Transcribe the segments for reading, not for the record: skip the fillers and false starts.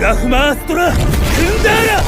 ラフマーストラ・クンダーラ。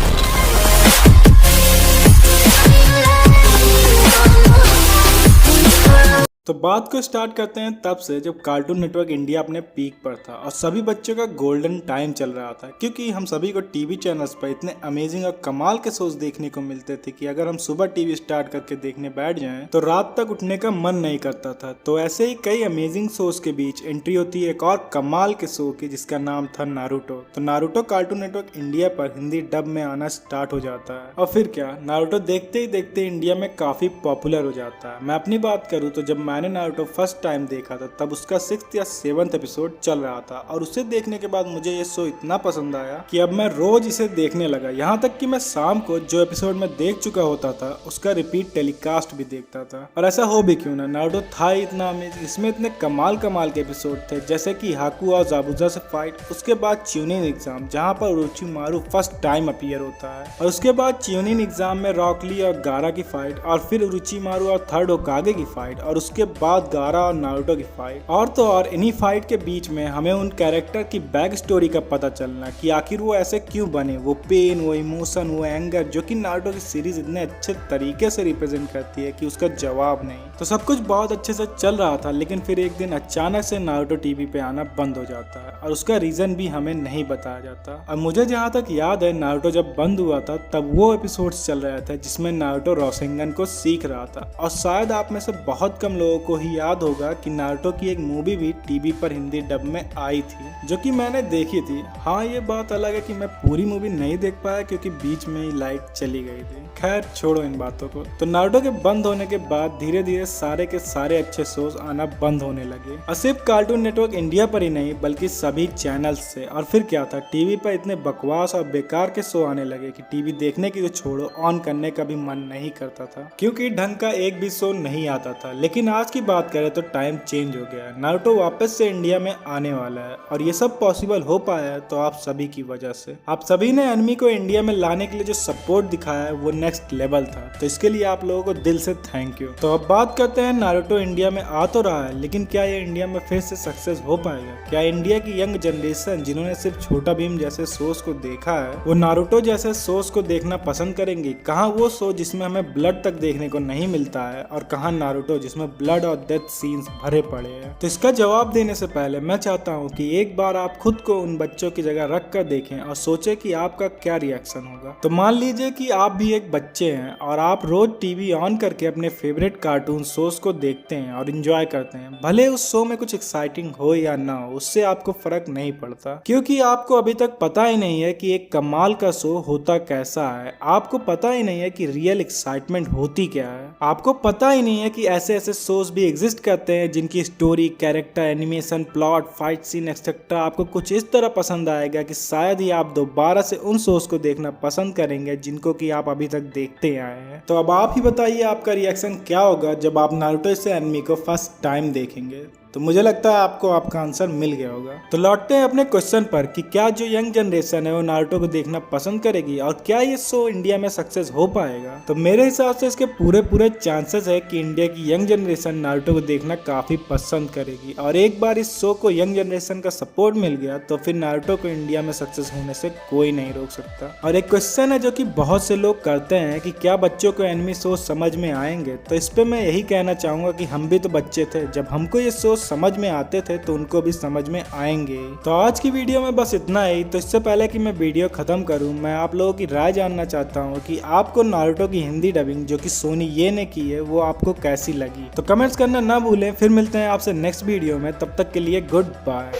तो बात को स्टार्ट करते हैं तब से जब कार्टून नेटवर्क इंडिया अपने पीक पर था और सभी बच्चों का गोल्डन टाइम चल रहा था, क्योंकि हम सभी को टीवी चैनल्स पर इतने अमेजिंग और कमाल के शोज देखने को मिलते थे कि अगर हम सुबह टीवी स्टार्ट करके देखने बैठ जाएं तो रात तक उठने का मन नहीं करता था। तो ऐसे ही कई अमेजिंग शोज के बीच एंट्री होती है एक और कमाल के शो की, जिसका नाम था नारुतो। तो नारुतो कार्टून नेटवर्क इंडिया पर हिंदी डब में आना स्टार्ट हो जाता है और फिर क्या, नारुतो देखते ही देखते इंडिया में काफी पॉपुलर हो जाता है। मैं अपनी बात करूँ तो जब मैंने नारुतो फर्स्ट टाइम देखा था तब उसका 6th या 7th एपिसोड चल रहा था और उसे देखने के बाद मुझे ये शो इतना पसंद आया कि अब मैं रोज इसे देखने लगा। यहाँ तक कि मैं शाम को जो एपिसोड में देख चुका होता था उसका रिपीट टेलीकास्ट भी देखता था। और ऐसा हो भी क्यों ना, नारुतो था ही इतना अमेजिंग। इसमें इतने कमाल के एपिसोड थे, जैसे कि हाकू और जाबुजा से फाइट, उसके बाद च्यूनिंग एग्जाम जहाँ पर उरोचिमारू फर्स्ट टाइम अपीयर होता है, और उसके बाद च्यूनिंग एग्जाम में रॉक ली और गारा की फाइट, और फिर उरोचिमारू और थर्ड होकागे की फाइट, और उसके बाद गारा और नारुतो की फाइट। और तो और इन्हीं फाइट के बीच में हमें उन कैरेक्टर की बैक स्टोरी का पता चलना कि आखिर वो ऐसे क्यों बने, वो पेन, वो इमोशन, वो एंगर, जो कि नारुतो की सीरीज इतने अच्छे तरीके से रिप्रेजेंट करती है कि उसका जवाब नहीं। तो सब कुछ बहुत अच्छे से चल रहा था, लेकिन फिर एक दिन अचानक से नारुतो टीवी पे आना बंद हो जाता है और उसका रीजन भी हमें नहीं बताया जाता। अब मुझे जहाँ तक याद है, नारुतो जब बंद हुआ था तब वो एपिसोड्स चल रहे थे जिसमें नारुतो रॉसेंगन को सीख रहा था। और शायद आप में से बहुत कम लोगों को ही याद होगा कि नारुतो की एक मूवी भी टीवी पर हिंदी डब में आई थी, जो कि मैंने देखी थी। हाँ, ये बात अलग है कि मैं पूरी मूवी नहीं देख पाया क्योंकि बीच में ही लाइट चली गई थी। खैर छोड़ो इन बातों को। तो नारुतो के बंद होने के बाद धीरे धीरे सारे के सारे अच्छे शोज आना बंद होने लगे, और सिर्फ कार्टून नेटवर्क इंडिया पर ही नहीं बल्कि सभी चैनल्स से। और फिर क्या था, टीवी पर इतने बकवास और बेकार के शो आने लगे कि टीवी देखने की तो छोड़ो, ऑन करने का भी मन नहीं करता था, क्योंकि ढंग का एक भी शो नहीं आता था। लेकिन आज की बात करें तो टाइम चेंज हो गया है, नारुतो वापस से इंडिया में आने वाला है, और ये सब पॉसिबल हो पाया है तो आप सभी की वजह से। आप सभी ने एनिमे को इंडिया में लाने के लिए जो सपोर्ट दिखाया है वो नेक्स्ट लेवल था, तो इसके लिए आप लोगों को दिल से थैंक यू। तो अब बात करते हैं, नारुतो इंडिया में आ तो रहा है, लेकिन क्या ये इंडिया में फिर से सक्सेस हो पाएगा? क्या इंडिया की यंग जनरेशन जिन्होंने सिर्फ छोटा भीम जैसे शोज को देखा है वो नारुतो जैसे शोज को देखना पसंद करेंगे? कहाँ वो शो जिसमें हमें ब्लड तक देखने को नहीं मिलता है, और कहाँ नारुतो जिसमें ब्लड और डेथ सीन्स भरे पड़े हैं? तो इसका जवाब देने से पहले मैं चाहता हूँ कि एक बार आप खुद को उन बच्चों की जगह रख कर देखें और सोचें कि आपका क्या रिएक्शन होगा। तो मान लीजिए कि आप भी एक बच्चे हैं और आप रोज टीवी ऑन करके अपने फेवरेट कार्टून शोज को देखते हैं और एंजॉय करते हैं। भले उस शो में कुछ एक्साइटिंग हो या ना हो, उससे आपको फर्क नहीं पड़ता, क्योंकि आपको अभी तक पता ही नहीं है कि एक कमाल का शो होता कैसा है। आपको पता ही नहीं है कि रियल एक्साइटमेंट होती क्या है। आपको पता ही नहीं है कि ऐसे ऐसे शोज भी एग्जिस्ट करते हैं जिनकी story, character, animation, plot, fight scene etcetera आपको कुछ इस तरह पसंद आएगा कि शायद ही आप दोबारा से उन शोज को देखना पसंद करेंगे जिनको कि आप अभी तक देखते आए हैं। तो अब आप ही बताइए आपका रिएक्शन क्या होगा जब आप नारुतो से एनिमे को फर्स्ट टाइम देखेंगे। तो मुझे लगता है आपको आपका आंसर मिल गया होगा। तो लौटते हैं अपने क्वेश्चन पर कि क्या जो यंग जनरेशन है वो नारुतो को देखना पसंद करेगी और क्या ये शो इंडिया में सक्सेस हो पाएगा? तो मेरे हिसाब से इसके पूरे चांसेस है कि इंडिया की यंग जनरेशन नारुतो को देखना काफी पसंद करेगी, और एक बार इस शो को यंग जनरेशन का सपोर्ट मिल गया तो फिर नारुतो को इंडिया में सक्सेस होने से कोई नहीं रोक सकता। और एक क्वेश्चन है जो कि बहुत से लोग करते हैं कि क्या बच्चों को एनिमे शो समझ में आएंगे? तो इस पे मैं यही कहना चाहूंगा कि हम भी तो बच्चे थे, जब हमको ये शो समझ में आते थे तो उनको भी समझ में आएंगे। तो आज की वीडियो में बस इतना ही। तो इससे पहले कि मैं वीडियो खत्म करूं, मैं आप लोगों की राय जानना चाहता हूं कि आपको नारुतो की हिंदी डबिंग जो कि सोनी ये ने की है वो आपको कैसी लगी? तो कमेंट्स करना ना भूलें। फिर मिलते हैं आपसे नेक्स्ट वीडियो में, तब तक के लिए गुड बाय।